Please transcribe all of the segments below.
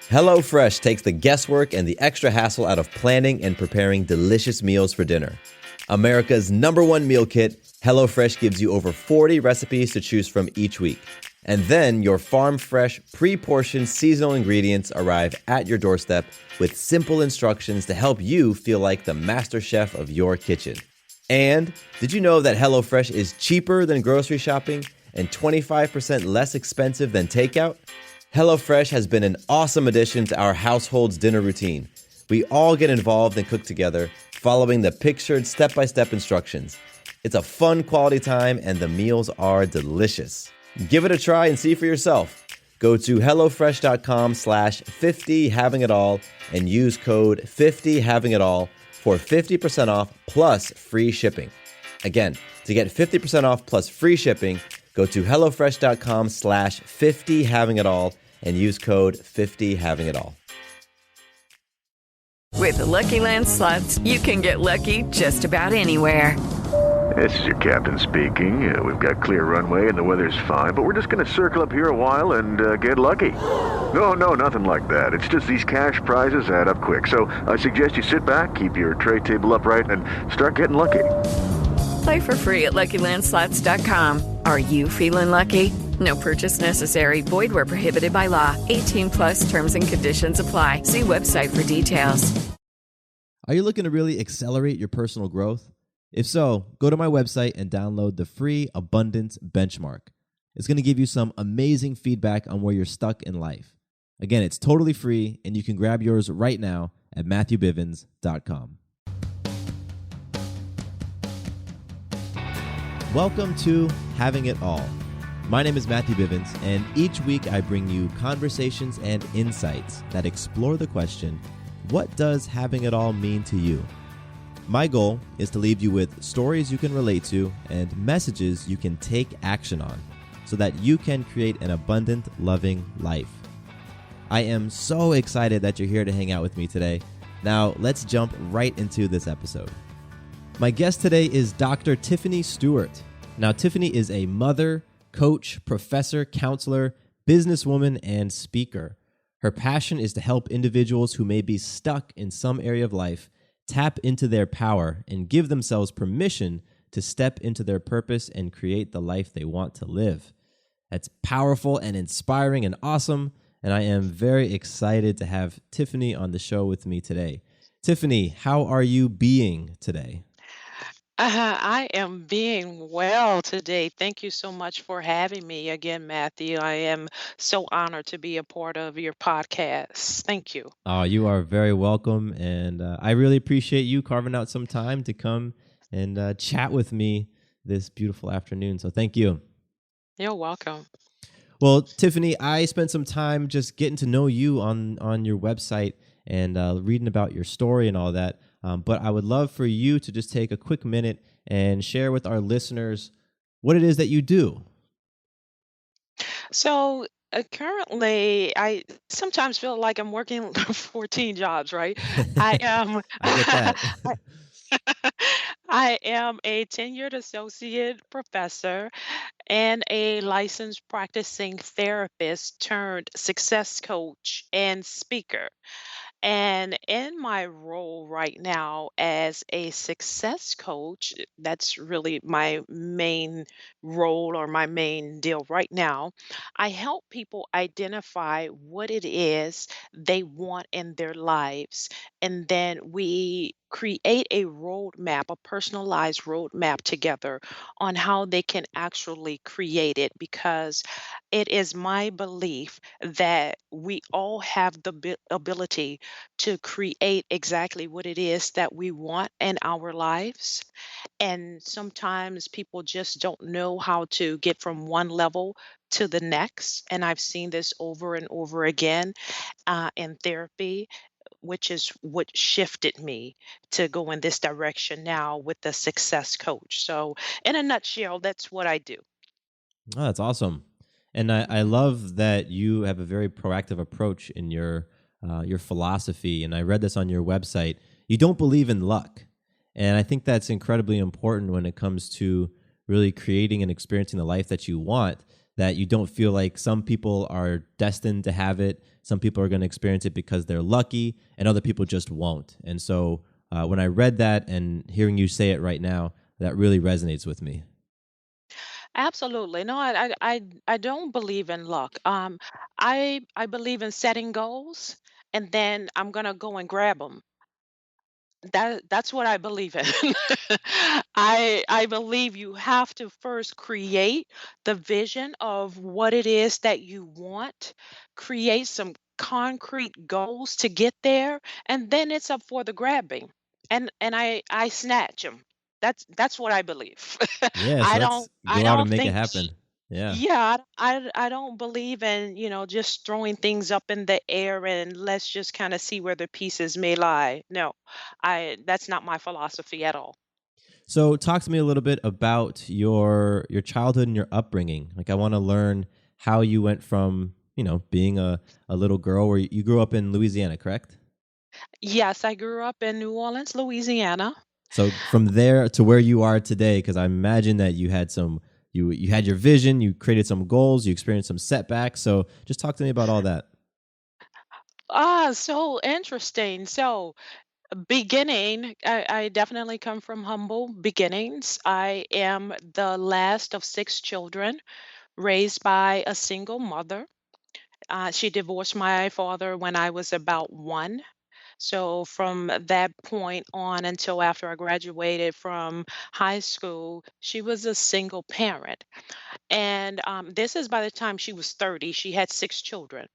HelloFresh takes the guesswork and the extra hassle out of planning and preparing delicious meals for dinner. America's #1 meal kit, HelloFresh gives you over 40 recipes to choose from each week. And then your farm-fresh, pre-portioned seasonal ingredients arrive at your doorstep with simple instructions to help you feel like the master chef of your kitchen. And did you know that HelloFresh is cheaper than grocery shopping and 25% less expensive than takeout? HelloFresh has been an awesome addition to our household's dinner routine. We all get involved and cook together, following the pictured step-by-step instructions. It's a fun quality time and the meals are delicious. Give it a try and see for yourself. Go to HelloFresh.com/50havingitall and use code 50havingitall for 50% off plus free shipping. Again, to get 50% off plus free shipping, go to HelloFresh.com/50havingitall and use code 50havingitall. With the Lucky Land Slots, you can get lucky just about anywhere. This is your captain speaking. We've got clear runway and the weather's fine, but we're just going to circle up here a while and get lucky. No, nothing like that. It's just these cash prizes add up quick. So I suggest you sit back, keep your tray table upright, and start getting lucky. Play for free at LuckyLandSlots.com. Are you feeling lucky? No purchase necessary. Void where prohibited by law. 18+ terms and conditions apply. See website for details. Are you looking to really accelerate your personal growth? If so, go to my website and download the free Abundance Benchmark. It's going to give you some amazing feedback on where you're stuck in life. Again, it's totally free, and you can grab yours right now at MatthewBivens.com. Welcome to Having It All. My name is Matthew Bivens, and each week I bring you conversations and insights that explore the question, what does having it all mean to you? My goal is to leave you with stories you can relate to and messages you can take action on so that you can create an abundant, loving life. I am so excited that you're here to hang out with me today. Now, let's jump right into this episode. My guest today is Dr. Tiffany Stewart. Now, Tiffany is a mother, coach, professor, counselor, businesswoman, and speaker. Her passion is to help individuals who may be stuck in some area of life tap into their power and give themselves permission to step into their purpose and create the life they want to live. That's powerful and inspiring and awesome, and I am very excited to have Tiffany on the show with me today. Tiffany, how are you being today? I am being well today. Thank you so much for having me again, Matthew. I am so honored to be a part of your podcast. Thank you. Oh, you are very welcome, and I really appreciate you carving out some time to come and chat with me this beautiful afternoon. So thank you. You're welcome. Well, Tiffany, I spent some time just getting to know you on your website and reading about your story and all that. But I would love for you to just take a quick minute and share with our listeners what it is that you do. So currently, I sometimes feel like I'm working 14 jobs, right? I am. I get that. I am a tenured associate professor and a licensed practicing therapist turned success coach and speaker. And in my role right now as a success coach, that's really my main role or my main deal right now. I help people identify what it is they want in their lives. And then we create a roadmap, a personalized roadmap together on how they can actually create it because it is my belief that we all have the ability to create exactly what it is that we want in our lives. And sometimes people just don't know how to get from one level to the next. And I've seen this over and over again in therapy, which is what shifted me to go in this direction now with the success coach. So, in a nutshell, that's what I do. Oh, that's awesome. And I love that you have a very proactive approach in your philosophy. And I read this on your website. You don't believe in luck. And I think that's incredibly important when it comes to really creating and experiencing the life that you want, that you don't feel like some people are destined to have it. Some people are going to experience it because they're lucky, and other people just won't. And so when I read that and hearing you say it right now, that really resonates with me. Absolutely. No, I don't believe in luck. I believe in setting goals, and then I'm gonna go and grab them. That's what I believe in. I believe you have to first create the vision of what it is that you want, create some concrete goals to get there, and then it's up for the grabbing. And I snatch them. That's what I believe. Yeah, so I that's don't I go out and don't make it think happen. Yeah. yeah, I don't believe in, just throwing things up in the air and let's just kind of see where the pieces may lie. No, I that's not my philosophy at all. So talk to me a little bit about your childhood and your upbringing. Like I want to learn how you went from, being a little girl where you grew up in Louisiana, correct? Yes, I grew up in New Orleans, Louisiana. So from there to where you are today, because I imagine that you had your vision, you created some goals, you experienced some setbacks. So just talk to me about all that. So interesting. So, beginning, I definitely come from humble beginnings. I am the last of six children raised by a single mother. She divorced my father when I was about one. So from that point on until after I graduated from high school, she was a single parent. And this is by the time she was 30, she had six children.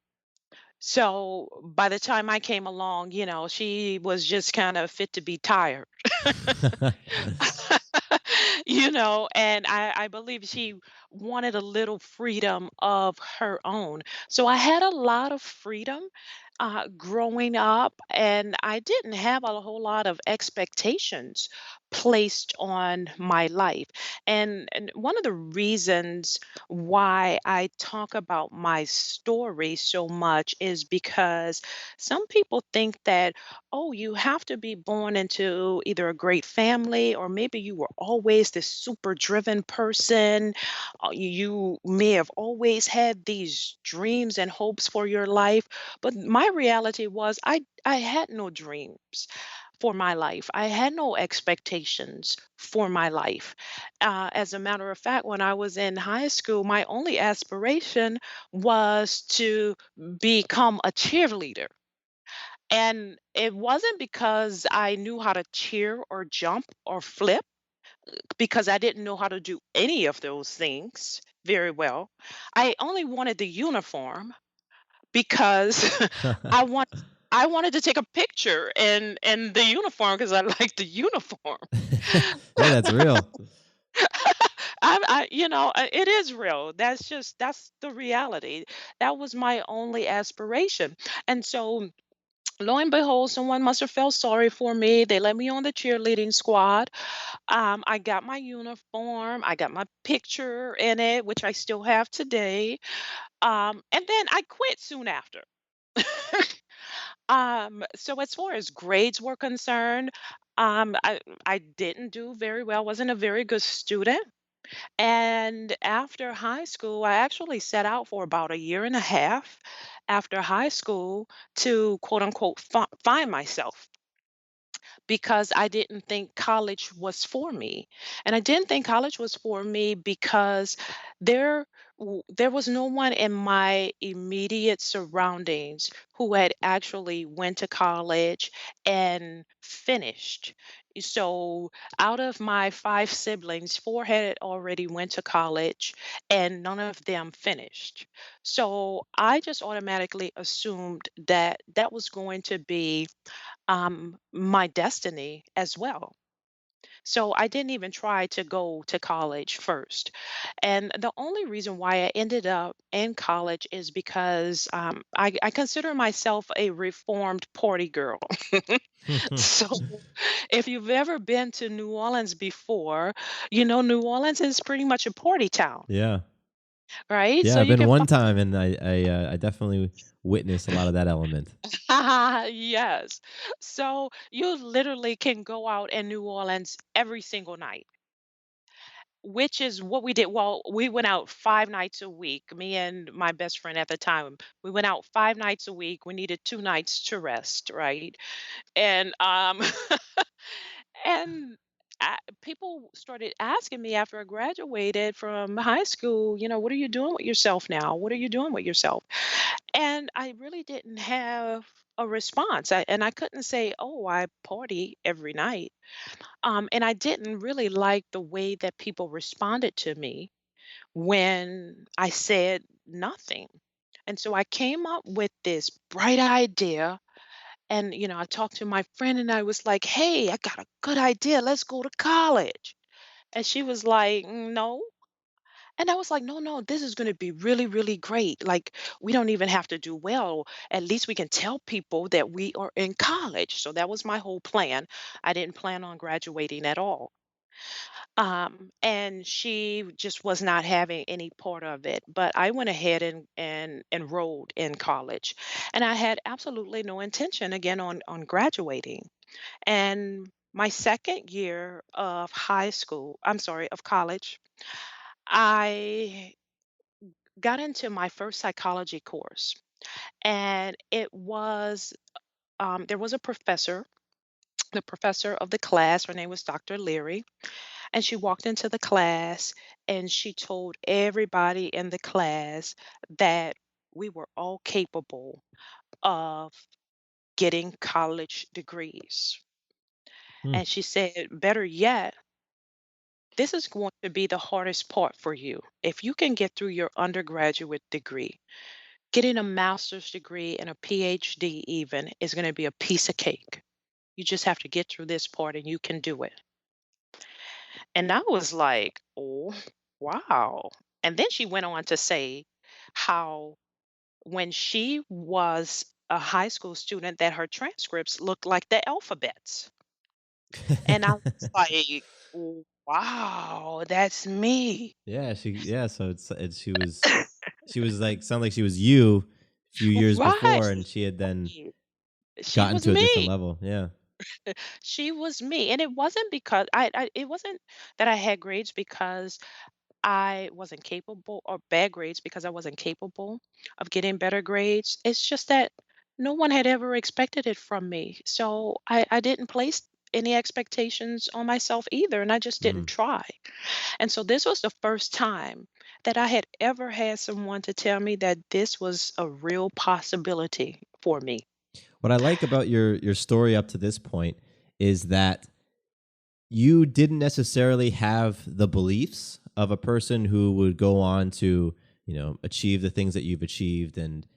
So by the time I came along, she was just kind of fit to be tired. And I believe she wanted a little freedom of her own. So I had a lot of freedom growing up, and I didn't have a whole lot of expectations placed on my life. And one of the reasons why I talk about my story so much is because some people think that, oh, you have to be born into either a great family or maybe you were always this super driven person. You may have always had these dreams and hopes for your life. But my reality was I had no dreams for my life. I had no expectations for my life. As a matter of fact, when I was in high school, my only aspiration was to become a cheerleader. And it wasn't because I knew how to cheer or jump or flip, because I didn't know how to do any of those things very well. I only wanted the uniform because I want I wanted to take a picture in the uniform because I liked the uniform. Hey, that's real. It is real. That's the reality. That was my only aspiration. And so lo and behold, someone must have felt sorry for me. They let me on the cheerleading squad. I got my uniform. I got my picture in it, which I still have today. And then I quit soon after. So as far as grades were concerned, I didn't do very well, wasn't a very good student. And after high school, I actually set out for about a year and a half after high school to quote unquote find myself, because I didn't think college was for me. And I didn't think college was for me because there was no one in my immediate surroundings who had actually went to college and finished. So out of my five siblings, four had already went to college and none of them finished. So I just automatically assumed that that was going to be my destiny as well. So I didn't even try to go to college first. And the only reason why I ended up in college is because I consider myself a reformed party girl. So if you've ever been to New Orleans before, New Orleans is pretty much a party town, Yeah. right? Yeah, So I've you been can one time and I definitely witnessed a lot of that element. yes. So you literally can go out in New Orleans every single night. which is what we did. Well, we went out 5 nights a week, me and my best friend at the time. We went out 5 nights a week. We needed 2 nights to rest, right? And, and people started asking me after I graduated from high school, "What are you doing with yourself now? What are you doing with yourself?" And I really didn't have a response. And I couldn't say, "Oh, I party every night." And I didn't really like the way that people responded to me when I said nothing. And so I came up with this bright idea. And, I talked to my friend and I was like, "Hey, I got a good idea. Let's go to college." And she was like, "No." And I was like, "No, no, this is going to be really, really great. Like, we don't even have to do well. At least we can tell people that we are in college." So that was my whole plan. I didn't plan on graduating at all. And she just was not having any part of it. But I went ahead and enrolled in college. And I had absolutely no intention again on graduating. And my second year of high school, I'm sorry, of college, I got into my first psychology course. And there was a professor, the professor of the class. Her name was Dr. Leary. And she walked into the class and she told everybody in the class that we were all capable of getting college degrees. Hmm. And she said, "Better yet, this is going to be the hardest part for you. If you can get through your undergraduate degree, getting a master's degree and a PhD even is going to be a piece of cake. You just have to get through this part and you can do it." And I was like, "Oh, wow." And then she went on to say how when she was a high school student that her transcripts looked like the alphabets. And I was like, "Wow, that's me." Yeah, so she was like, sound like she was you a few years Right. before, and she had then She gotten was to a different me. level. Yeah. She was me. And it wasn't because it wasn't that I had grades because I wasn't capable, or bad grades because I wasn't capable of getting better grades. It's just that no one had ever expected it from me. So I didn't place any expectations on myself either, and I just didn't Mm. try. And so this was the first time that I had ever had someone to tell me that this was a real possibility for me. What I like about your story up to this point is that you didn't necessarily have the beliefs of a person who would go on to, achieve the things that you've achieved and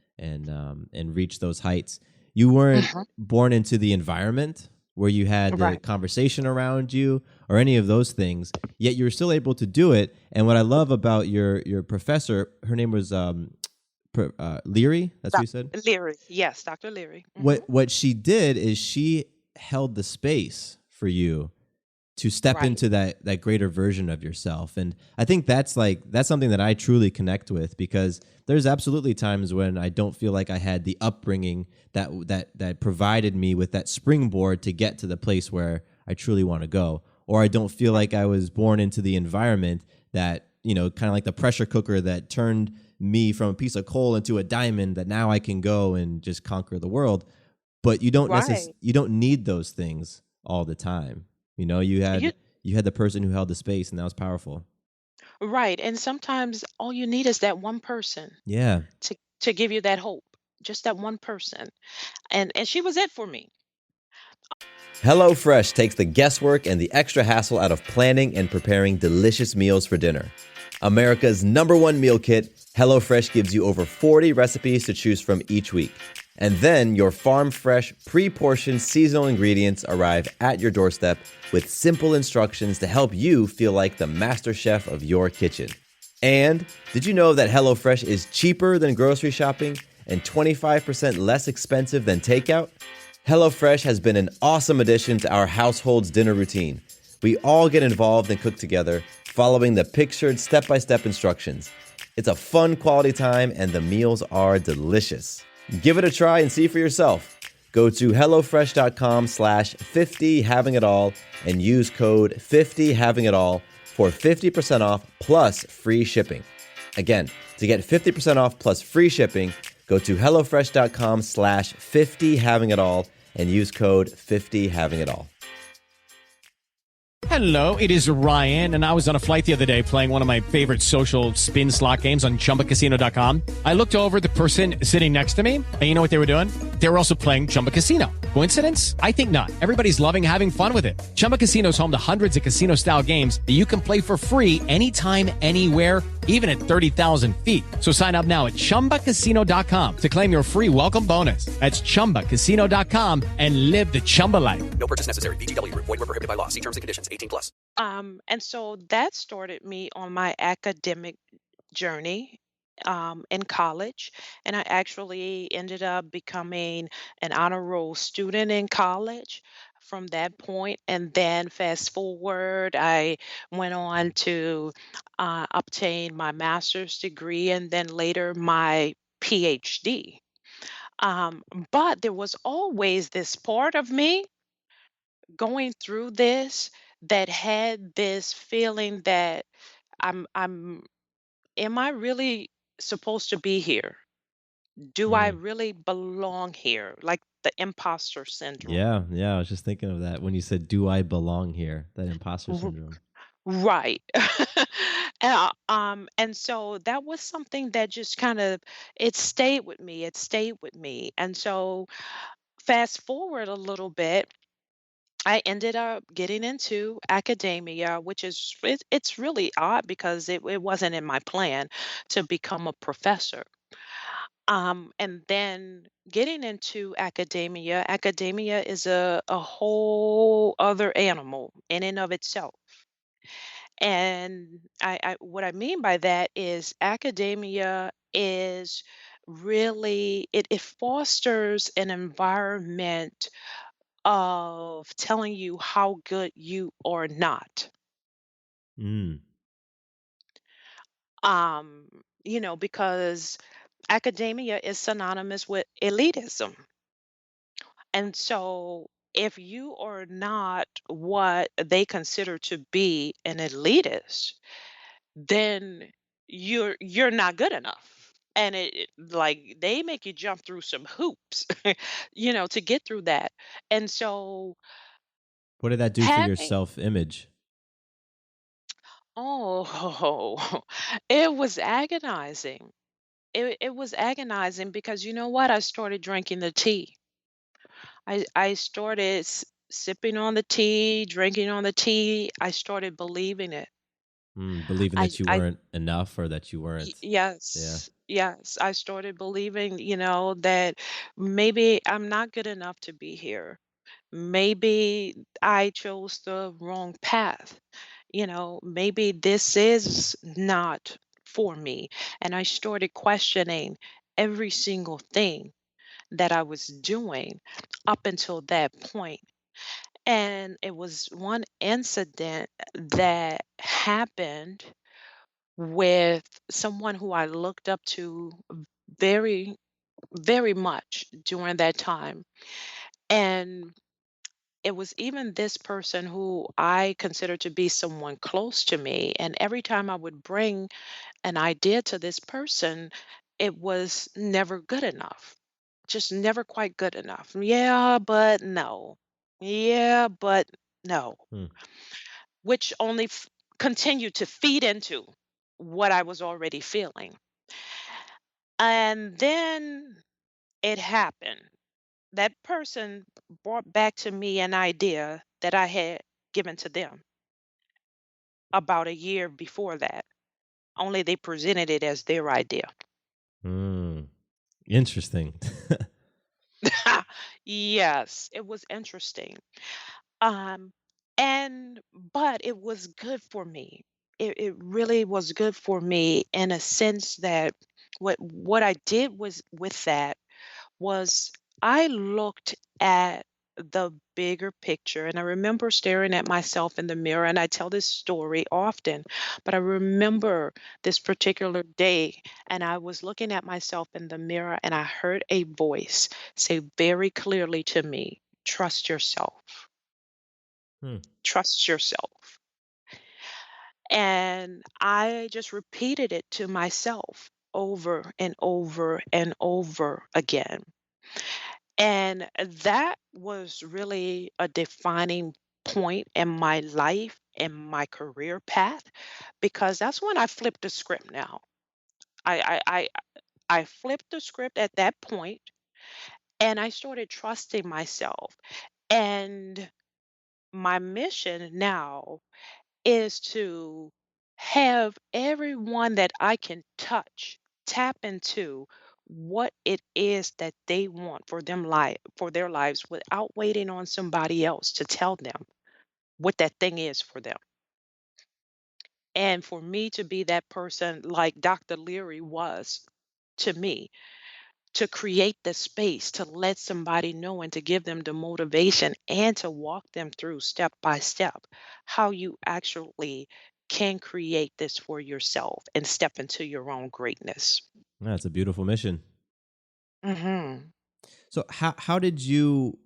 reach those heights. You weren't Mhm. born into the environment where you had the Right. conversation around you or any of those things, yet you're still able to do it. And what I love about your professor, her name was Leary. That's what you said. Leary. Yes, Dr. Leary. What she did is she held the space for you to step Right. into that greater version of yourself. And I think that's something that I truly connect with, because there's absolutely times when I don't feel like I had the upbringing that provided me with that springboard to get to the place where I truly want to go, or I don't feel like I was born into the environment that, kind of like the pressure cooker that turned me from a piece of coal into a diamond that now I can go and just conquer the world. But Right. you don't need those things all the time. You You had the person who held the space, and that was powerful. right. And sometimes all you need is that one person Yeah. to give you that hope. Just that one person. And she was it for me. HelloFresh takes the guesswork and the extra hassle out of planning and preparing delicious meals for dinner. America's #1 meal kit, HelloFresh gives you over 40 recipes to choose from each week. And then your farm fresh, pre-portioned seasonal ingredients arrive at your doorstep with simple instructions to help you feel like the master chef of your kitchen. And did you know that HelloFresh is cheaper than grocery shopping and 25% less expensive than takeout? HelloFresh has been an awesome addition to our household's dinner routine. We all get involved and cook together, following the pictured step-by-step instructions. It's a fun quality time, and the meals are delicious. Give it a try and see for yourself. Go to HelloFresh.com/50havingitall and use code 50havingitall for 50% off plus free shipping. Again, to get 50% off plus free shipping, go to hellofresh.com/50havingitall and use code 50havingitall. Hello, it is Ryan, and I was on a flight the other day playing one of my favorite social spin slot games on ChumbaCasino.com. I looked over at the person sitting next to me, and you know what they were doing? They were also playing Chumba Casino. Coincidence? I think not. Everybody's loving having fun with it. Chumba Casino is home to hundreds of casino-style games that you can play for free anytime, anywhere, even at 30,000 feet. So sign up now at ChumbaCasino.com to claim your free welcome bonus. That's ChumbaCasino.com and live the Chumba life. No purchase necessary. VGW. Void were prohibited by law. See terms and conditions. 18 plus. And so that started me on my academic journey in college. And I actually ended up becoming an honor roll student in college from that point. And then fast forward, I went on to obtain my master's degree and then later my PhD. Um, but there was always this part of me going through this that had this feeling that I'm am I really supposed to be here? Do I Mm. really belong here? Like the imposter syndrome. Yeah, I was just thinking of that when you said, "Do I belong here?" That imposter R- syndrome. Right. And so that was something that just kind of it stayed with me. It stayed with me. And so fast forward a little bit, I ended up getting into academia, which is it's really odd because it wasn't in my plan to become a professor. And then getting into academia, academia is a whole other animal in and of itself. And I what I mean by that is academia is really it fosters an environment of telling you how good you are not. Mm. Um, because academia is synonymous with elitism. And so if you are not what they consider to be an elitist, then you're not good enough. And like they make you jump through some hoops, to get through that. And so What did that do for your having self-image? oh, it was agonizing. It was agonizing because you know what? I started drinking the tea. I started sipping on the tea, drinking on the tea. I started believing it. Believing I that you I weren't enough or that you weren't. Yeah. yes, yes. I started believing, that maybe I'm not good enough to be here. Maybe I chose the wrong path. Maybe this is not for me. And I started questioning every single thing that I was doing up until that point. And it was one incident that happened with someone who I looked up to very, very much during that time. And it was even this person who I consider to be someone close to me. And every time I would bring an idea to this person, it was never good enough. Just never quite good enough. Yeah, but no. Yeah, but no. Hmm. Which only continued to feed into what I was already feeling. And then it happened. That person brought back to me an idea that I had given to them about a year before that, only they presented it as their idea. Mm. Interesting. Yes, it was interesting. Um, and but it was good for me. It really was good for me in a sense that what I did was with that was I looked at the bigger picture and I remember staring at myself in the mirror and I tell this story often, but I remember this particular day and I was looking at myself in the mirror and I heard a voice say very clearly to me, trust yourself. Hmm. Trust yourself. And I just repeated it to myself over and over and over again. And that was really a defining point in my life and my career path because that's when I flipped the script now. I flipped the script at that point and I started trusting myself. And my mission now is to have everyone that I can touch tap into what it is that they want for for their lives without waiting on somebody else to tell them what that thing is for them. And for me to be that person like Dr. Leary was to me, to create the space to let somebody know and to give them the motivation and to walk them through step by step how you actually can create this for yourself and step into your own greatness. That's a beautiful mission. Hmm. So how did you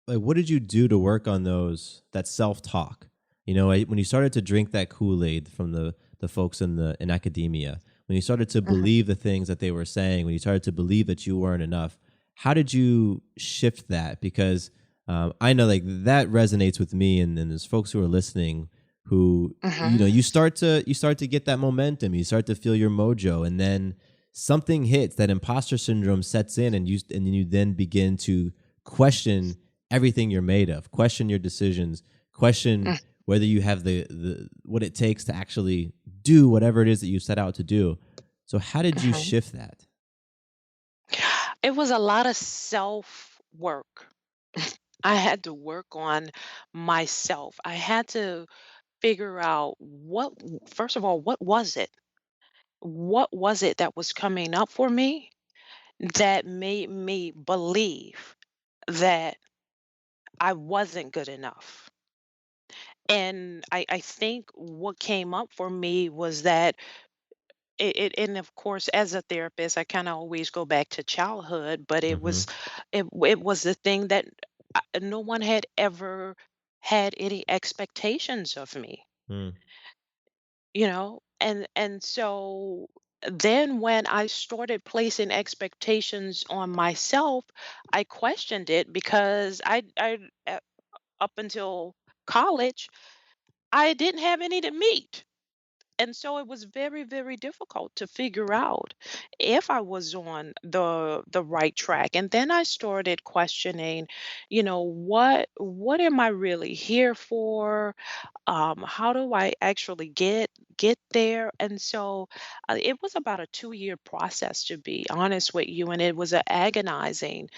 like what did you do to work on that self-talk? When you started to drink that Kool-Aid from the folks in academia, when you started to Hmm. believe the things that they were saying, when you started to believe that you weren't enough, how did you shift that? Because I know like that resonates with me, and there's folks who are listening who Hmm. you start to get that momentum, you start to feel your mojo, and then something hits, that imposter syndrome sets in, and you then begin to question everything you're made of, question your decisions, question whether you have the what it takes to actually do whatever it is that you set out to do. So how did you Hmm. shift that? It was a lot of self work. I had to work on myself. I had to figure out first of all, what was it? What was it that was coming up for me that made me believe that I wasn't good enough? And I think what came up for me was that and of course, as a therapist, I kind of always go back to childhood, but Mm-hmm. it was the thing that no one had ever had any expectations of me, Mm. and so then when I started placing expectations on myself, I questioned it because up until college I didn't have any to meet. And so it was very, very difficult to figure out if I was on the right track. And then I started questioning, what am I really here for? How do I actually get there? And so it was about a 2-year process, to be honest with you, and it was an agonizing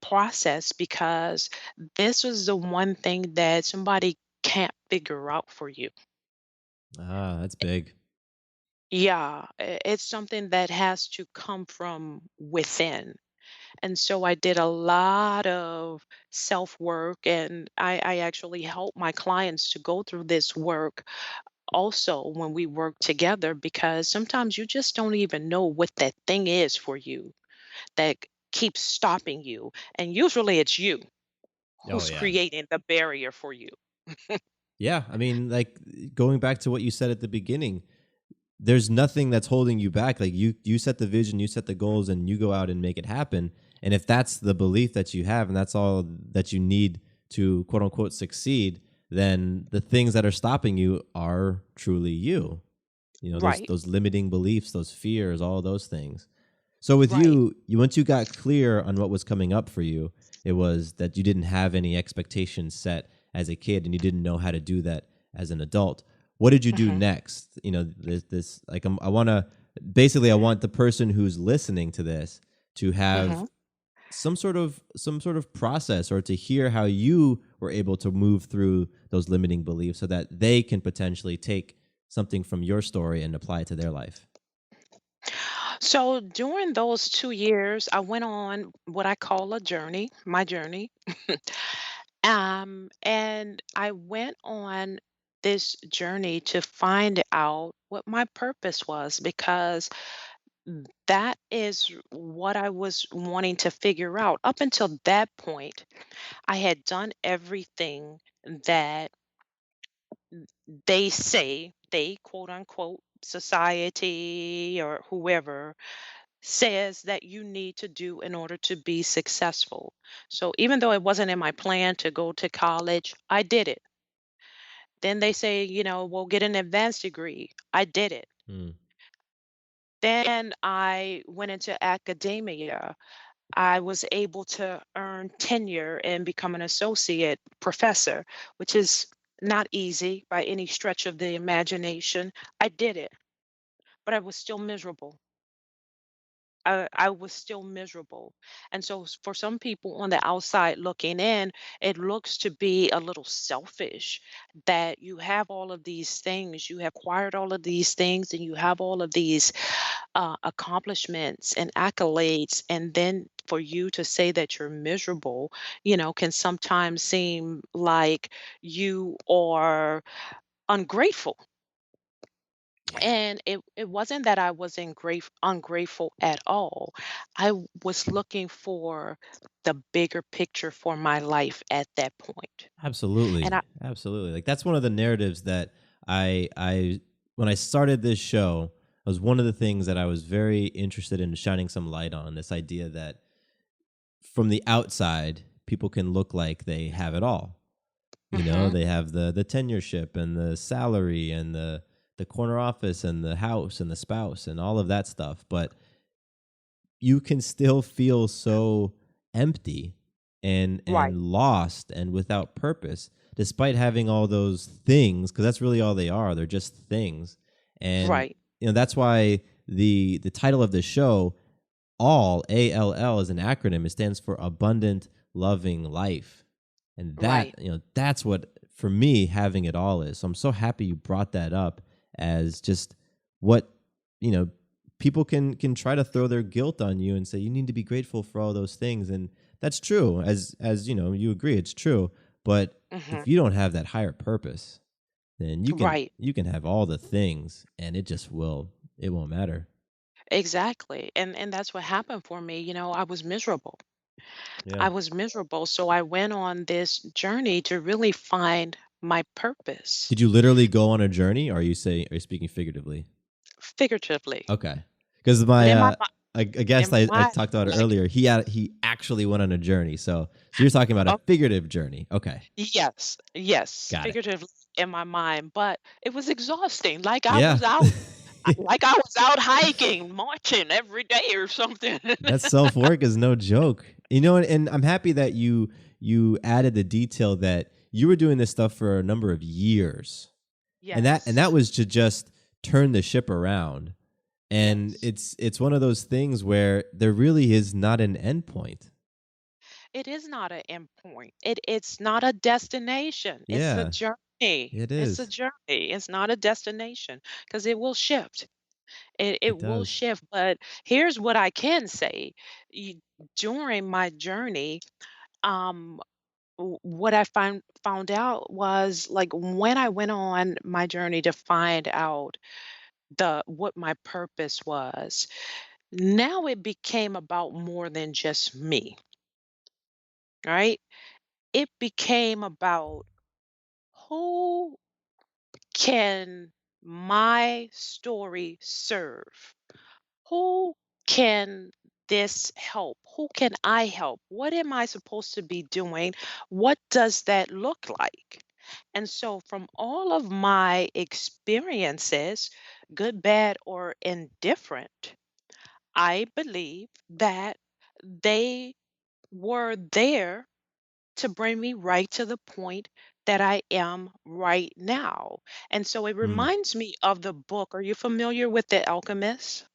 process because this was the one thing that somebody can't figure out for you. Ah, that's big. Yeah, it's something that has to come from within. And so I did a lot of self work, and I actually help my clients to go through this work also when we work together because sometimes you just don't even know what that thing is for you that keeps stopping you. And usually it's you Oh who's yeah. creating the barrier for you. Yeah, I mean, like, going back to what you said at the beginning, there's nothing that's holding you back. Like, you set the vision, you set the goals, and you go out and make it happen. And if that's the belief that you have, and that's all that you need to quote unquote succeed, then the things that are stopping you are truly you. Those Right, those limiting beliefs, those fears, all those things. So with right. you once you got clear on what was coming up for you, it was that you didn't have any expectations set as a kid, and you didn't know how to do that as an adult. What did you do Hmm. next? This like I want to basically, I want the person who's listening to this to have Hmm. some sort of process, or to hear how you were able to move through those limiting beliefs so that they can potentially take something from your story and apply it to their life. So during those 2 years, I went on what I call a journey, my journey. And I went on this journey to find out what my purpose was because that is what I was wanting to figure out. Up until that point, I had done everything that They say, they quote unquote, society or whoever says that you need to do in order to be successful. So even though it wasn't in my plan to go to college, I did it. Then they say, well, get an advanced degree. I did it. Mm. Then I went into academia. I was able to earn tenure and become an associate professor, which is not easy by any stretch of the imagination. I did it, but I was still miserable. I was still miserable. And so, for some people on the outside looking in, it looks to be a little selfish that you have all of these things, you have acquired all of these things, and you have all of these accomplishments and accolades. And then for you to say that you're miserable, can sometimes seem like you are ungrateful. Yeah. And it wasn't that I was ungrateful at all. Was looking for the bigger picture for my life at that point. And Absolutely. I Absolutely. Like that's one of the narratives that I when I started this show, was one of the things that I was very interested in shining some light on, this idea that from the outside, people can look like they have it all. You know, Mhm. they have the tenureship and the salary and the corner office and the house and the spouse and all of that stuff, but you can still feel so empty Right, and lost and without purpose despite having all those things, because that's really all they are. They're just things. And right, that's why the title of the show, all, ALL, is an acronym. It stands for abundant loving life. And that, right. that's what for me having it all is. So I'm so happy you brought that up as just what, you know, people can try to throw their guilt on you and say you need to be grateful for all those things, and that's true. As you agree, it's true. But Mhm. if you don't have that higher purpose, then Right. you can have all the things and it won't matter. Exactly. And that's what happened for me. I was miserable. Yeah. I was miserable, so I went on this journey to really find my purpose, Did you literally go on a journey, or are you speaking figuratively? figuratively. Okay. Because But my in my a in guest my I mind, talked about it like, earlier, he actually went on a journey. So you're talking about a oh, figurative journey. Okay. yes, yes, Got it. figuratively in my mind, but it was exhausting. Yeah. Like I was out hiking, marching every day or something. That self-work is no joke. And I'm happy that you added the detail that you were doing this stuff for a number of years. And that Yes, was to just turn the ship around. And yes. it's one of those things where there really is not an endpoint. It is not an endpoint. It's not a destination. It's a Yeah, journey. it It's a is. journey. It's not a destination because it will shift. It It will does. shift. But here's what I can say. You, during my journey, um, what I found out was, like, when I went on my journey to find out the what my purpose was, now it became about more than just me, right? It became about who can my story serve? Who can this help? Who can I help? What am I supposed to be doing? What does that look like? And so, from all of my experiences, good, bad, or indifferent, I believe that they were there to bring me right to the point that I am right now. And so it Mm. reminds me of the book. Are you familiar with The Alchemist?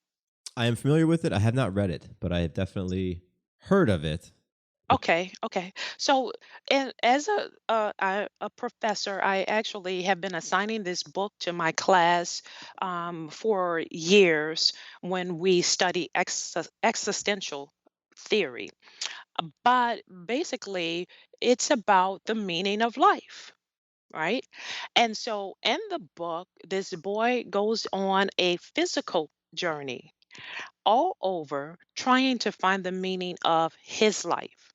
I am familiar with it. I have not read it, but I have definitely heard of it. But Okay, okay. So, and as a professor, I actually have been assigning this book to my class for years when we study existential theory. But basically, it's about the meaning of life. Right? And so in the book, this boy goes on a physical journey all over trying to find the meaning of his life.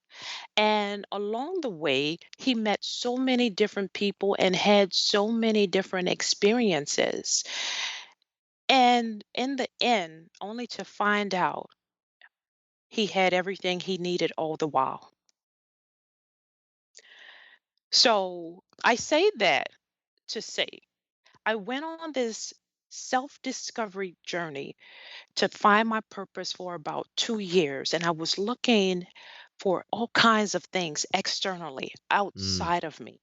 And along the way, he met so many different people and had so many different experiences. And in the end, only to find out he had everything he needed all the while. So I say that to say I went on this self discovery journey to find my purpose for about 2 years. And I was looking for all kinds of things externally Mm. outside of me,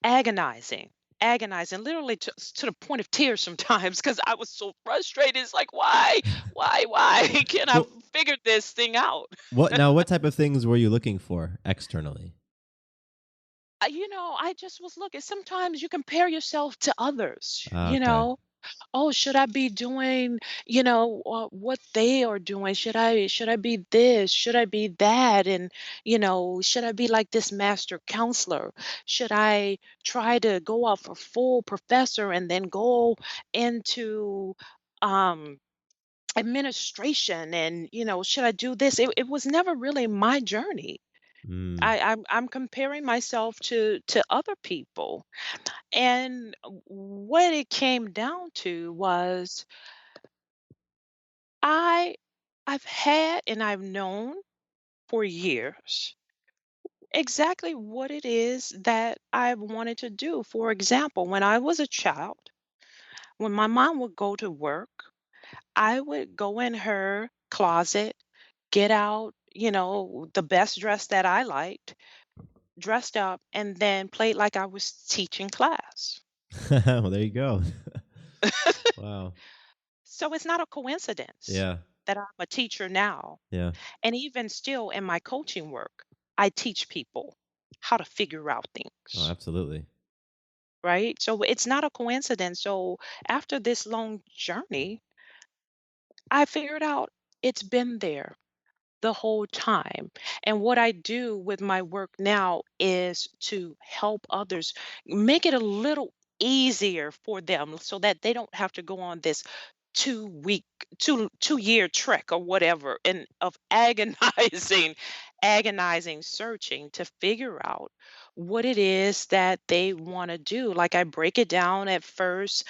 agonizing. Agonizing, literally to the point of tears sometimes because I was so frustrated. It's like, why can't I Well, figure this thing out? what type of things were you looking for externally? I just was looking. Sometimes you compare yourself to others, Ah, okay. oh, should I be doing, what they are doing? Should I be this? Should I be that? And, should I be like this master counselor? Should I try to go off a full professor and then go into um administration and, should I do this? It was never really my journey. Mm. I'm comparing myself to other people. And what it came down to was I I've had and I've known for years exactly what it is that I've wanted to do. For example, when I was a child, when my mom would go to work, I would go in her closet, get out, the best dress that I liked, dressed up, and then played like I was teaching class. Well, there you go. Wow. So it's not a coincidence Yeah. that I'm a teacher now. Yeah. And even still in my coaching work, I teach people how to figure out Oh, things, absolutely. right? So it's not a coincidence. So after this long journey, I figured out it's been there the whole time. And what I do with my work now is to help others make it a little easier for them so that they don't have to go on this 2 week, 2 year trek or whatever and of agonizing, agonizing searching to figure out what it is that they want to do. Like I break it down at first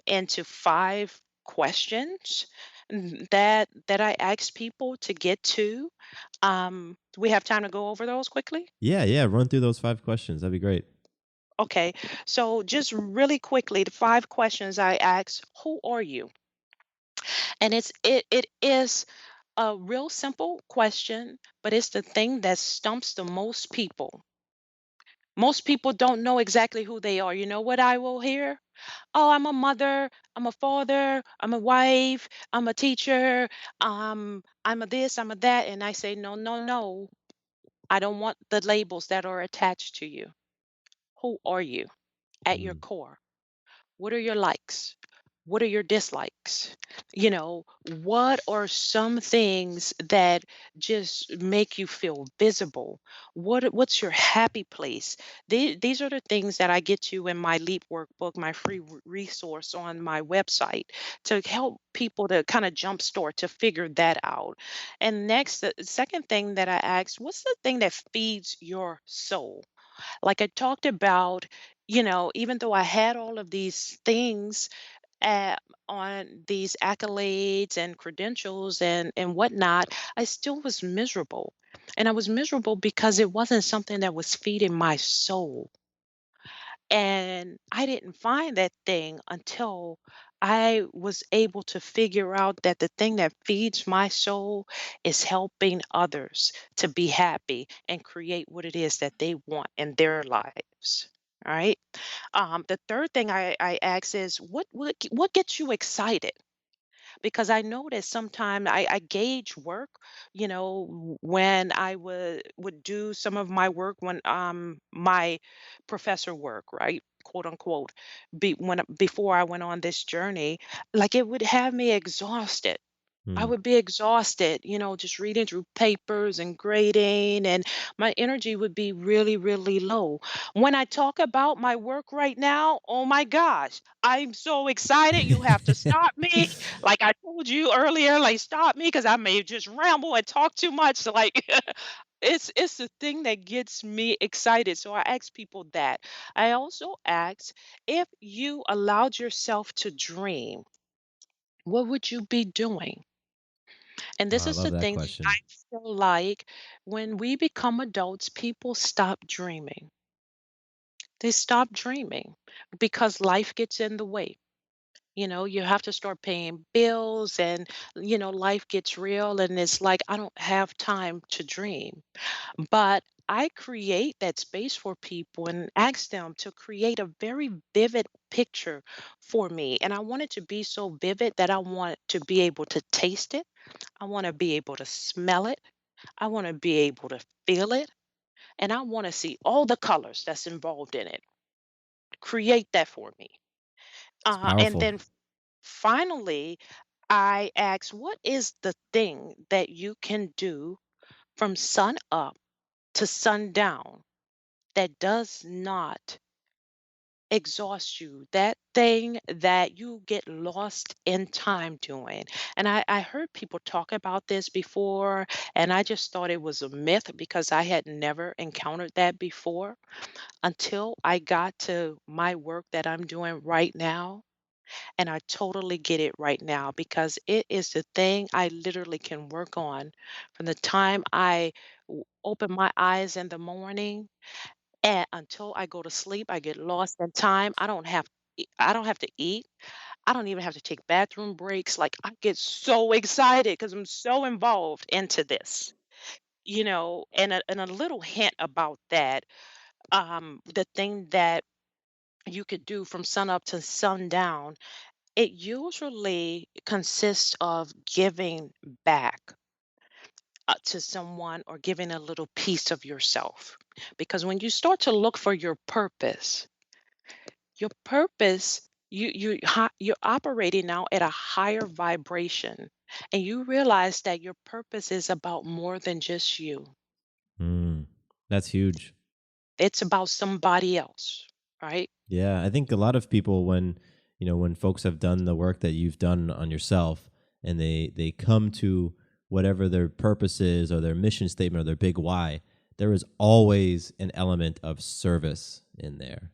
into 5 questions that I ask people to get to. Do we have time to go over those quickly? Yeah, yeah. Run through those 5 questions. That'd be great. Okay, so just really quickly, the 5 questions I ask: Who are you? And it is a real simple question, but it's the thing that stumps the most people. Most people don't know exactly who they are. You know what I will hear? Oh, I'm a mother, I'm a father, I'm a wife, I'm a teacher, I'm a this, I'm a that. And I say, no, no, no. I don't want the labels that are attached to you. Who are you at your Mm. core? What are your likes? What are your dislikes? You know, what are some things that just make you feel visible? What's your happy place? These are the things that I get to in my Leap workbook, my free resource on my website to help people to kind of jumpstart to figure that out. And next, the second thing that I asked, what's the thing that feeds your soul? Like I talked about, even though I had all of these things uh, on these accolades and credentials and whatnot, I still was miserable. And I was miserable because it wasn't something that was feeding my soul. And I didn't find that thing until I was able to figure out that the thing that feeds my soul is helping others to be happy and create what it is that they want in their lives. All right. The third thing I ask is what gets you excited? Because I noticed sometimes I gauge work, when I would do some of my work when my professor work, right? Quote unquote, before I went on this journey, like it would have me exhausted. I Hmm. would be exhausted, just reading through papers and grading, and my energy would be really, really low. When I talk about my work right now, oh my gosh, I'm so excited. You have to stop me. Like I told you earlier, like stop me because I may just ramble and talk too much. Like it's the thing that gets me excited. So I ask people that. I also ask if you allowed yourself to dream, what would you be doing? And Oh, this I is love the that thing that I question. feel like when we become adults, people stop dreaming. They stop dreaming because life gets in the way. You have to start paying bills and, life gets real. And it's like, I don't have time to dream. But I create that space for people and ask them to create a very vivid picture for me. And I want it to be so vivid that I want to be able to taste it. I want to be able to smell it. I want to be able to feel it. And I want to see all the colors that's involved in it. Create that for me. It's And powerful. then finally, I ask, what is the thing that you can do from sun up to sundown that does not exhaust you, that thing that you get lost in time doing? And I heard people talk about this before, and I just thought it was a myth because I had never encountered that before until I got to my work that I'm doing right now. And I totally get it right now because it is the thing I literally can work on from the time I open my eyes in the morning and until I go to sleep. I get lost in time. I don't have to eat. I don't even have to take bathroom breaks. Like I get so excited because I'm so involved into this. And a little hint about that. The thing that you could do from sun up to sundown, it usually consists of giving back to someone or giving a little piece of yourself. Because when you start to look for your purpose, you're operating now at a higher vibration, and you realize that your purpose is about more than just you. Mm, that's huge. It's about somebody else, right? Yeah, I think a lot of people when when folks have done the work that you've done on yourself and they come to whatever their purpose is or their mission statement or their big why, there is always an element of service in there,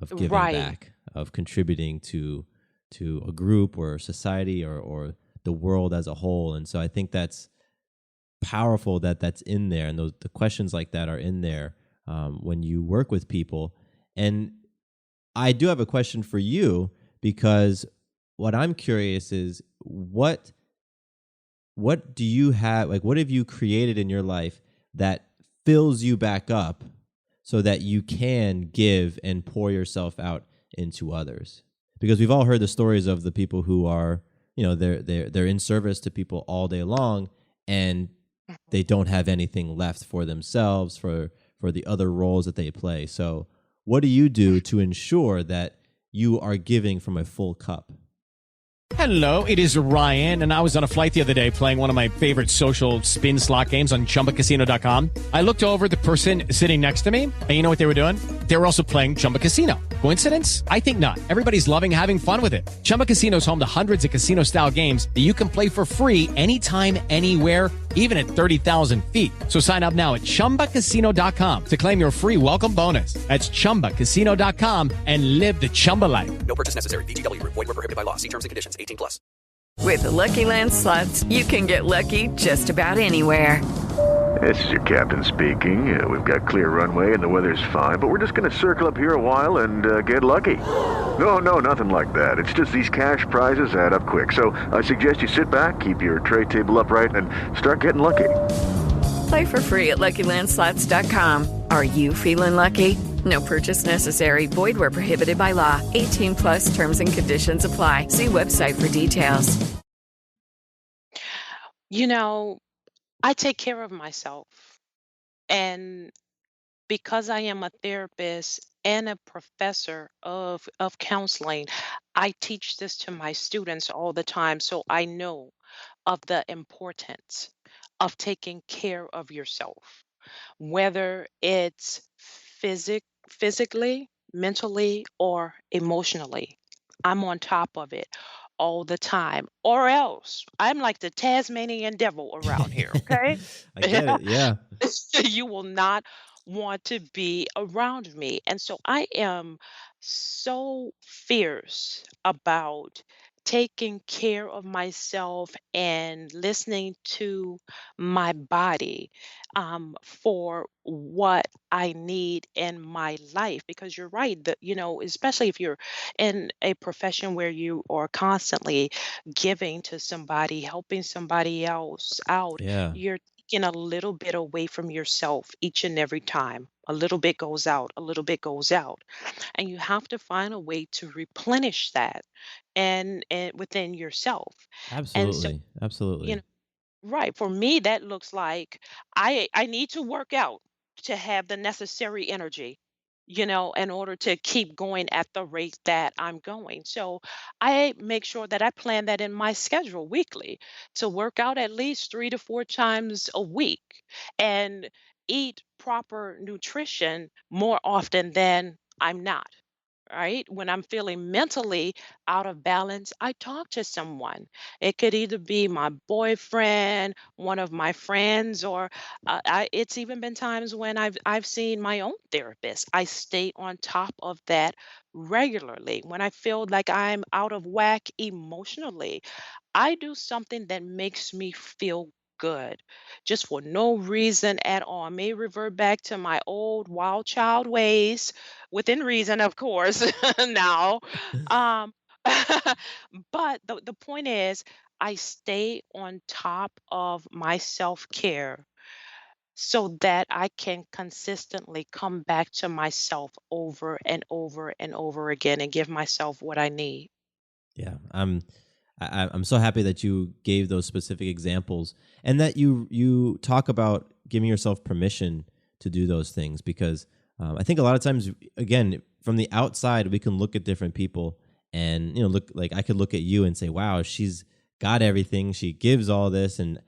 of giving Right. back, of contributing to a group or society or the world as a whole. And so I think that's powerful that that's in there, and those the questions like that are in there when you work with people. And I do have a question for you because what I'm curious is what do you have, like what have you created in your life that fills you back up so that you can give and pour yourself out into others? Because we've all heard the stories of the people who are, they're in service to people all day long, and they don't have anything left for themselves, for the other roles that they play. So what do you do to ensure that you are giving from a full cup? Hello, it is Ryan, and I was on a flight the other day playing one of my favorite social spin slot games on chumbacasino.com. I looked over at the person sitting next to me, and you know what they were doing? They were also playing Chumba Casino. Coincidence? I think not. Everybody's loving having fun with it. Chumba Casino is home to hundreds of casino style games that you can play for free anytime, anywhere, even at 30,000 feet. So sign up now at chumbacasino.com to claim your free welcome bonus. That's chumbacasino.com and live the Chumba life. No purchase necessary. VGW Group. Void were prohibited by law. See terms and conditions. 18 plus. With the Lucky Land Slots, you can get lucky just about anywhere. This is your captain speaking. We've got clear runway and the weather's fine, but we're just going to circle up here a while and get lucky. No, nothing like that. It's just these cash prizes add up quick. So I suggest you sit back, keep your tray table upright, and start getting lucky. Play for free at LuckyLandSlots.com. Are you feeling lucky? No purchase necessary. Void where prohibited by law. 18 plus terms and conditions apply. See website for details. You know, I take care of myself. And because I am a therapist and a professor of counseling, I teach this to my students all the time. So I know of the importance of taking care of yourself, whether it's physically, mentally, or emotionally. I'm on top of it all the time, or else I'm like the Tasmanian devil around here, okay? I get it. Yeah. You will not want to be around me. And so I am so fierce about taking care of myself and listening to my body for what I need in my life. Because you're right, that, especially if you're in a profession where you are constantly giving to somebody, helping somebody else out, Yeah. you're taking a little bit away from yourself each and every time. A little bit goes out, a little bit goes out. And you have to find a way to replenish that and within yourself. And so, Absolutely. you Absolutely. know, right. For me, that looks like I need to work out to have the necessary energy, in order to keep going at the rate that I'm going. So I make sure that I plan that in my schedule weekly to work out at least 3 to 4 times a week and eat proper nutrition more often than I'm not. Right? When I'm feeling mentally out of balance, I talk to someone. It could either be my boyfriend, one of my friends, or it's even been times when I've seen my own therapist. I stay on top of that regularly. When I feel like I'm out of whack emotionally, I do something that makes me feel good just for no reason at all. I may revert back to my old wild child ways within reason, of course, now. Um, but the point is, I stay on top of my self care so that I can consistently come back to myself over and over and over again and give myself what I need. Yeah. I'm so happy that you gave those specific examples and that you talk about giving yourself permission to do those things because I think a lot of times, again, from the outside, we can look at different people and look like I could look at you and say, "Wow, she's got everything. She gives all this, and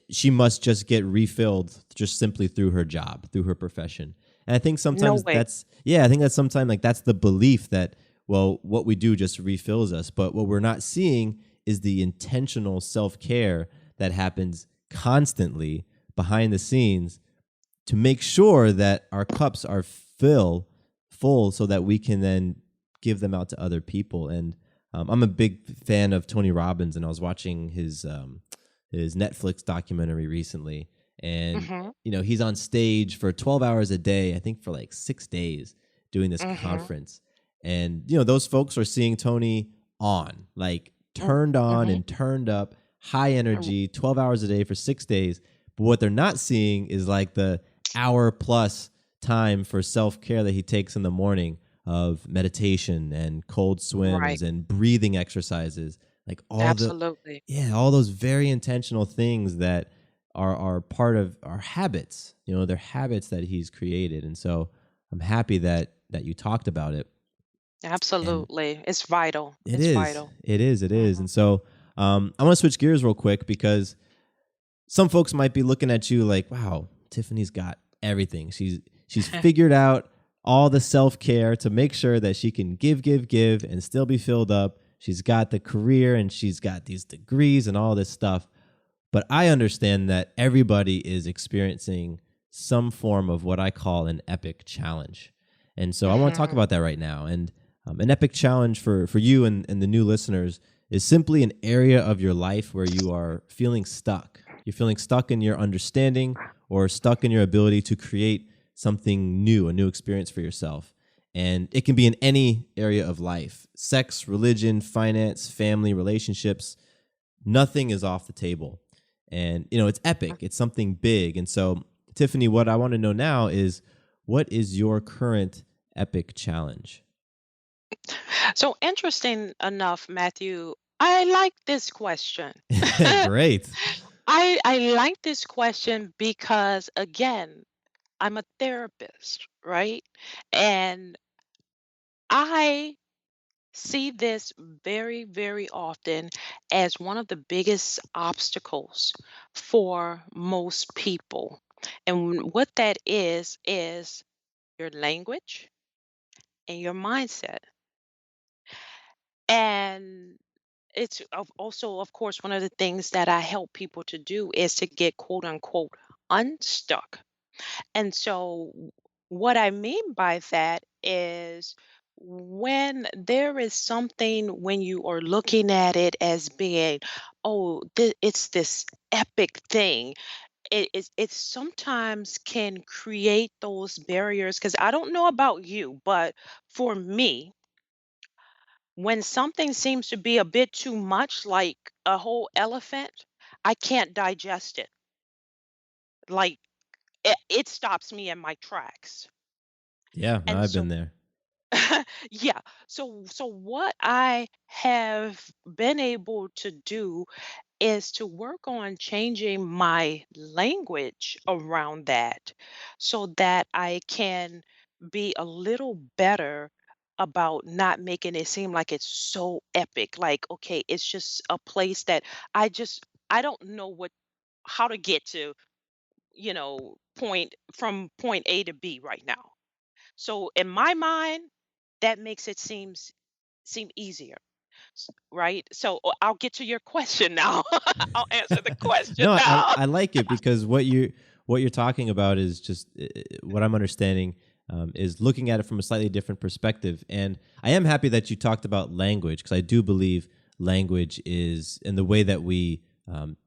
she must just get refilled just simply through her job, through her profession." And I think No sometimes way. I think that's sometimes like that's the belief that, well, what we do just refills us. But what we're not seeing is the intentional self care that happens constantly behind the scenes to make sure that our cups are full so that we can then give them out to other people. And I'm a big fan of Tony Robbins, and I was watching his Netflix documentary recently, and Mhm. he's on stage for 12 hours a day, I think for like 6 days, doing this Mhm. conference. And those folks are seeing Tony on, like Mm, turned on mhm. and turned up, high energy, 12 hours a day for 6 days. But what they're not seeing is like the hour plus time for self-care that he takes in the morning of meditation and cold Right. swims and breathing exercises, like Absolutely. all those very intentional things that are part of our habits. They're habits that he's created. And so I'm happy that you talked about it. And Absolutely. It's vital. it It's is. vital. It is. It is. Mhm. And so I want to switch gears real quick because some folks might be looking at you like, wow, Tiffany's got everything. She's figured out all the self-care to make sure that she can give and still be filled up. She's got the career and she's got these degrees and all this stuff. But I understand that everybody is experiencing some form of what I call an epic challenge. And so I want to talk Mhm. about that right now. And an epic challenge for you and the new listeners is simply an area of your life where you are feeling stuck. You're feeling stuck in your understanding or stuck in your ability to create something new, a new experience for yourself. And it can be in any area of life: sex, religion, finance, family, relationships. Nothing is off the table. And, it's epic, it's something big. And so, Tiffany, what I want to know now is, what is your current epic challenge? So interesting enough, Matthew, I like this question. Great. I like this question because again, I'm a therapist, right? And I see this very, very often as one of the biggest obstacles for most people. And what that is your language and your mindset. And also, of course, one of the things that I help people to do is to get quote unquote unstuck. And so, what I mean by that is when there is something, when you are looking at it as being, oh, it's this epic thing, it sometimes can create those barriers. Because I don't know about you, but for me, when something seems to be a bit too much, like a whole elephant, I can't digest it. Like, it stops me in my tracks. Yeah, no, And I've been so there. yeah. So what I have been able to do is to work on changing my language around that so that I can be a little better about not making it seem like it's so epic. Like, okay, it's just a place that I don't know what how to get to, point A to B right now. So in my mind, that makes it seem easier, right? So I'll get to your question now. I'll answer the question No, now. I like it because what you're talking about is just what I'm understanding is looking at it from a slightly different perspective. And I am happy that you talked about language because I do believe language is, and the way that we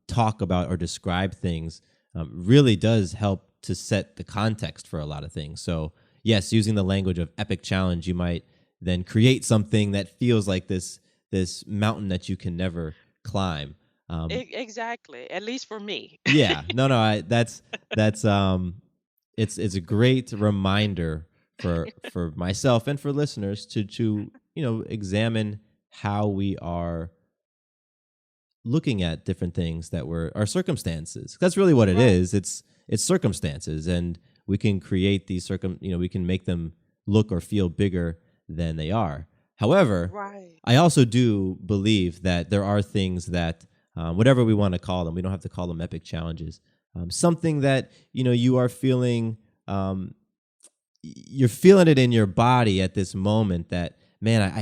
talk about or describe things really does help to set the context for a lot of things. So yes, using the language of epic challenge, you might then create something that feels like this mountain that you can never climb. Exactly. At least for me. Yeah, no, it's a great reminder for myself and for listeners to examine how we are looking at different things that were our circumstances. That's really what it Right. is. It's circumstances, and we can create these we can make them look or feel bigger than they are. However, Right. I also do believe that there are things that whatever we want to call them, we don't have to call them epic challenges. Something that you are feeling, you're feeling it in your body at this moment that, man, Uh-huh.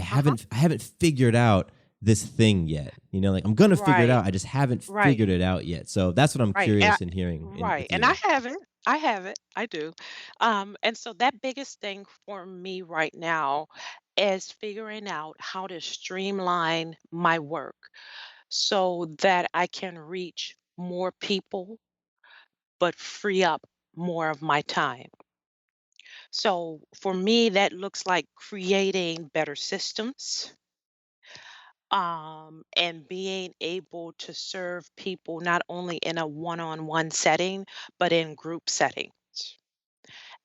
I haven't figured out this thing yet. Like I'm gonna figure it Right. out. I just haven't Right. figured it out yet. So that's what I'm Right. And curious in hearing right. with And I you. have it. I have it. I do. And so that biggest thing for me right now is figuring out how to streamline my work so that I can reach more people but free up more of my time. So for me, that looks like creating better systems, and being able to serve people not only in a one-on-one setting, but in group settings.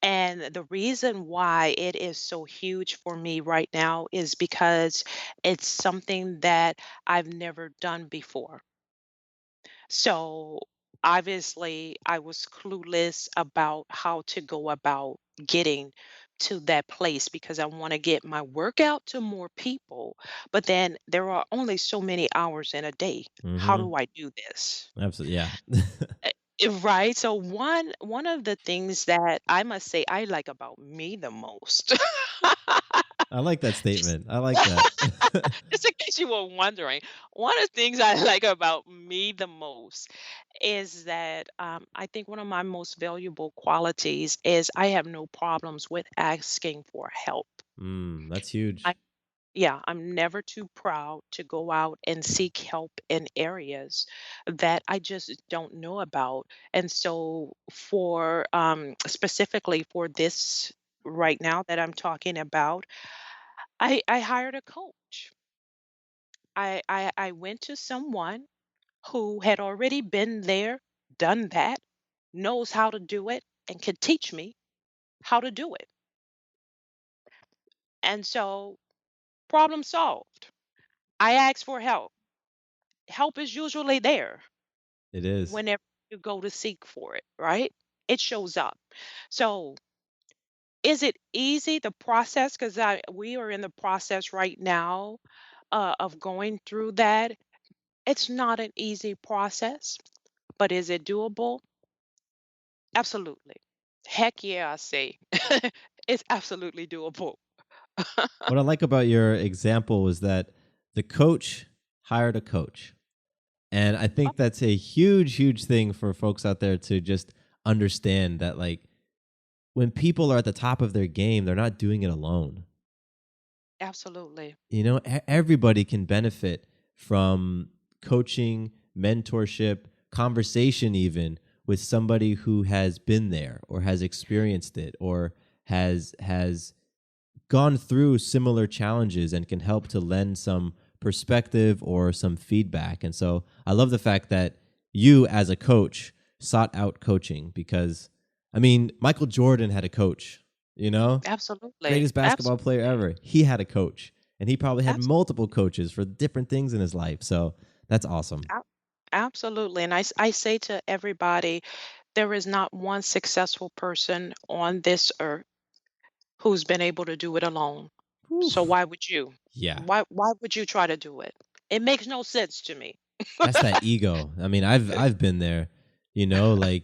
And the reason why it is so huge for me right now is because it's something that I've never done before. So obviously, I was clueless about how to go about getting to that place because I want to get my work out to more people. But then there are only so many hours in a day. How Mm-hmm. do I do this? Absolutely, yeah. Right. So one of the things that I must say I like about me the most, I like that just statement. I like that. just in case you were wondering, one of the things I like about me the most is that I think one of my most valuable qualities is I have no problems with asking for help. That's I huge. Yeah, I'm never too proud to go out and seek help in areas that I just don't know about. And so, for specifically for this right now that I'm talking about, I hired a coach. I went to someone who had already been there, done that, knows how to do it, and could teach me how to do it. And so, problem solved. I asked for help. Help is usually there It is. whenever you go to seek for it, right? It shows up. So Is it easy, the process? Because we are in the process right now of going through that. It's not an easy process, but is it doable? Absolutely. Heck yeah, I say. It's absolutely doable. What I like about your example is that the coach hired a coach. And I think that's a huge, huge thing for folks out there to just understand that, like, when people are at the top of their game, they're not doing it alone. Absolutely. Everybody can benefit from coaching, mentorship, conversation, even with somebody who has been there or has experienced it or has gone through similar challenges and can help to lend some perspective or some feedback. And so I love the fact that you, as a coach, sought out coaching because, I mean, Michael Jordan had a coach, Absolutely. greatest basketball player Absolutely. ever. He had a coach, and he probably had Absolutely. multiple coaches for different things in his life. So that's awesome. Absolutely. And I say to everybody, there is not one successful person on this earth who's been able to do it alone. So Oof. why would you? Yeah. Why would you try to do it? It makes no sense to me. That's that ego. I mean, I've been there, like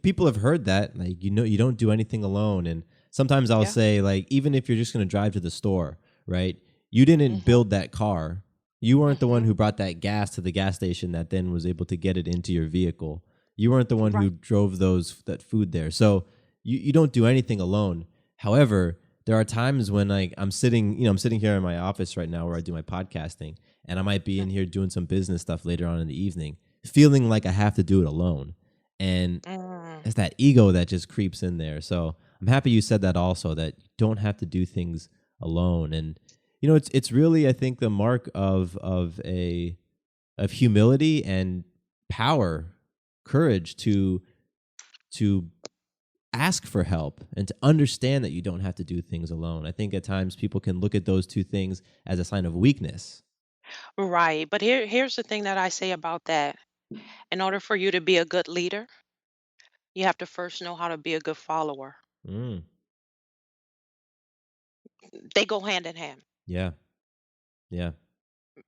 people have heard that, like, you don't do anything alone. And sometimes I'll Yeah. say, like, even if you're just going to drive to the store, right? You didn't Mhm. build that car. You weren't the one Mhm. who brought that gas to the gas station that then was able to get it into your vehicle. You weren't the one who Right. drove that food there. So you don't do anything alone. However, there are times when, like, I'm sitting here in my office right now where I do my podcasting, and I might be in here doing some business stuff later on in the evening, feeling like I have to do it alone. And Mm. it's that ego that just creeps in there. So I'm happy you said that also, that you don't have to do things alone. And it's really, I think, the mark of humility and power, courage to ask for help and to understand that you don't have to do things alone. I think at times people can look at those two things as a sign of weakness. Right. But here's the thing that I say about that. In order for you to be a good leader, you have to first know how to be a good follower. Mm, They go hand in hand. yeah. Yeah.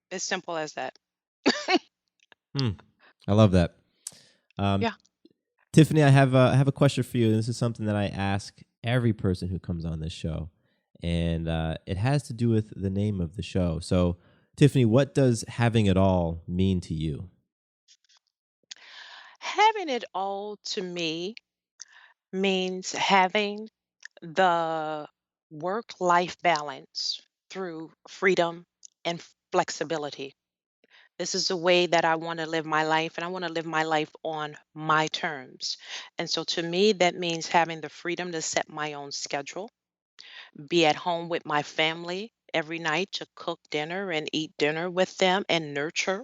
As simple as that. Hmm. I love that. Um, Yeah. Tiffany, I have a question for you. This is something that I ask every person who comes on this show, and it has to do with the name of the show. So, Tiffany, what does having it all mean to you? Having it all to me means having the work life balance through freedom and flexibility. This is the way that I want to live my life, and I want to live my life on my terms. And so to me, that means having the freedom to set my own schedule, be at home with my family every night to cook dinner and eat dinner with them and nurture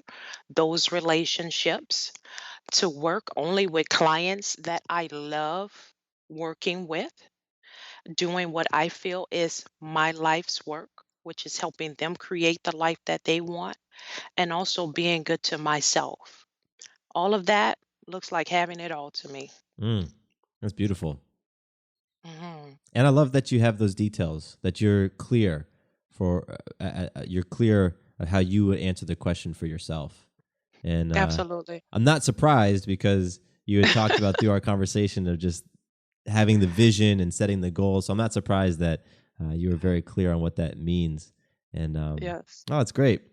those relationships, to work only with clients that I love working with, doing what I feel is my life's work, which is helping them create the life that they want, and also being good to myself. All of that looks like having it all to me. Mm, that's beautiful. Mhm. And I love that you have those details, that you're clear you're clear of how you would answer the question for yourself. And Absolutely. I'm not surprised because you had talked about through our conversation of just having the vision and setting the goal. So I'm not surprised that you were very clear on what that means. And Yes. oh, it's great.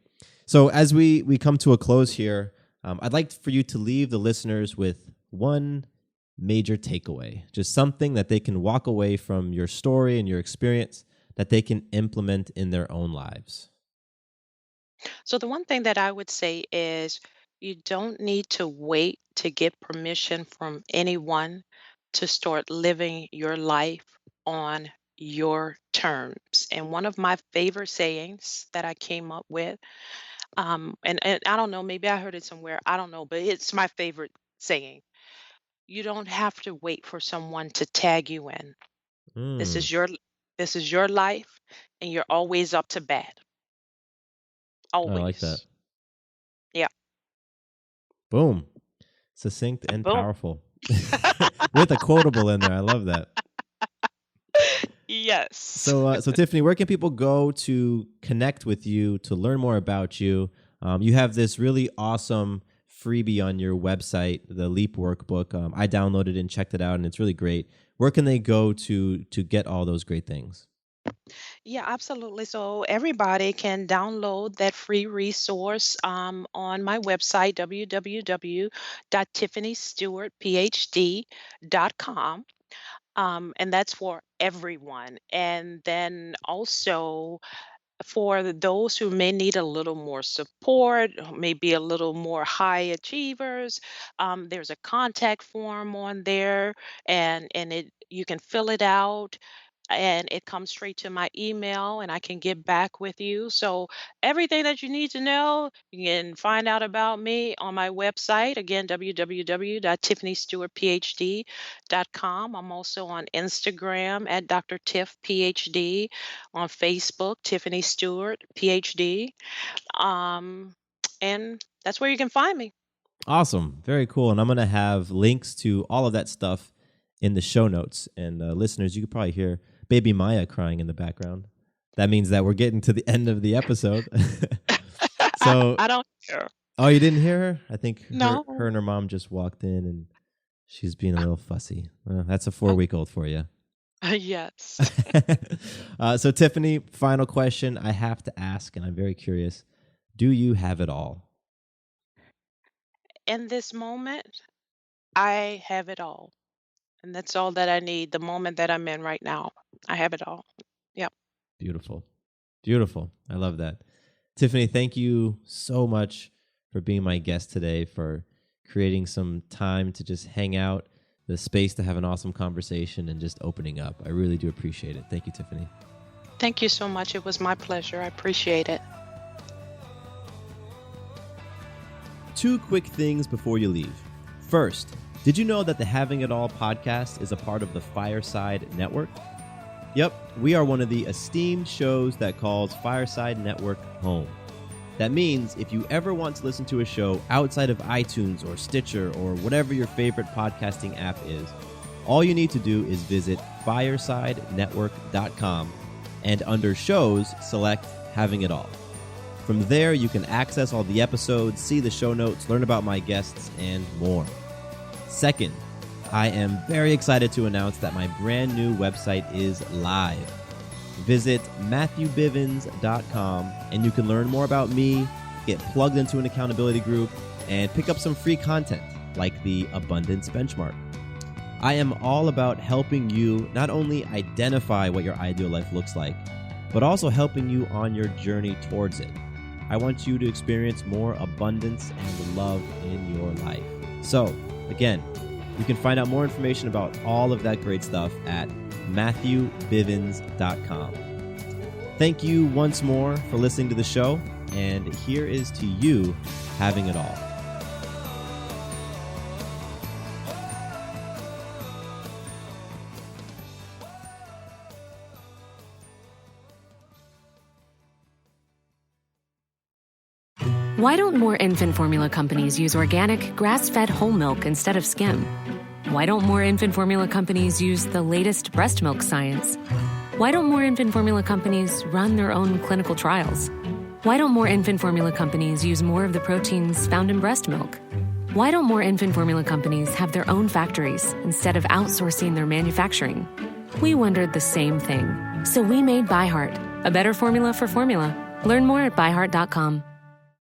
So as we come to a close here, I'd like for you to leave the listeners with one major takeaway, just something that they can walk away from your story and your experience that they can implement in their own lives. So the one thing that I would say is you don't need to wait to get permission from anyone to start living your life on your terms. And one of my favorite sayings that I came up with, and I don't know, maybe I heard it somewhere, I don't know, but it's my favorite saying. You don't have to wait for someone to tag you in. This Mm, is your this is your life, and you're always up to bat. I like that. Always. Yeah. Boom. Succinct and Boom. powerful. With a quotable in there. I love that. Yes. So Tiffany, where can people go to connect with you, to learn more about you? You have this really awesome freebie on your website, the Leap Workbook. I downloaded it and checked it out, and it's really great. Where can they go to get all those great things? Yeah, absolutely. So everybody can download that free resource on my website, www.tiffanystewartphd.com. And that's for everyone. And then also for those who may need a little more support, who may be a little more high achievers, there's a contact form on there, and it you can fill it out, and it comes straight to my email, and I can get back with you. So everything that you need to know, you can find out about me on my website. Again, www.tiffanystewartphd.com. I'm also on Instagram at Dr. Tiff PhD, on Facebook, Tiffany Stewart PhD. Um, and that's where you can find me. Awesome. Very cool. And I'm going to have links to all of that stuff in the show notes. And listeners, you could probably hear baby Maya crying in the background. That means that we're getting to the end of the episode. So, I don't care. oh, you didn't hear her? I think No. her and her mom just walked in and she's being a little fussy. That's a 4-week-old for you. Yes. So Tiffany, final question I have to ask, and I'm very curious. Do you have it all? In this moment, I have it all. And that's all that I need. The moment that I'm in right now, I have it all. Yep. Beautiful. Beautiful. I love that. Tiffany, thank you so much for being my guest today, for creating some time to just hang out, the space to have an awesome conversation, and just opening up. I really do appreciate it. Thank you, Tiffany. Thank you so much. It was my pleasure. I appreciate it. 2 quick things before you leave. First, did you know that the Having It All podcast is a part of the Fireside Network? Yep, we are one of the esteemed shows that calls Fireside Network home. That means if you ever want to listen to a show outside of iTunes or Stitcher or whatever your favorite podcasting app is, all you need to do is visit firesidenetwork.com and under shows, select Having It All. From there, you can access all the episodes, see the show notes, learn about my guests, and more. Second, I am very excited to announce that my brand new website is live. Visit MatthewBivens.com and you can learn more about me, get plugged into an accountability group, and pick up some free content like the Abundance Benchmark. I am all about helping you not only identify what your ideal life looks like, but also helping you on your journey towards it. I want you to experience more abundance and love in your life. So, again, you can find out more information about all of that great stuff at MatthewBivens.com. Thank you once more for listening to the show, and here is to you having it all. Why don't more infant formula companies use organic, grass-fed whole milk instead of skim? Why don't more infant formula companies use the latest breast milk science? Why don't more infant formula companies run their own clinical trials? Why don't more infant formula companies use more of the proteins found in breast milk? Why don't more infant formula companies have their own factories instead of outsourcing their manufacturing? We wondered the same thing. So we made ByHeart, a better formula for formula. Learn more at byheart.com.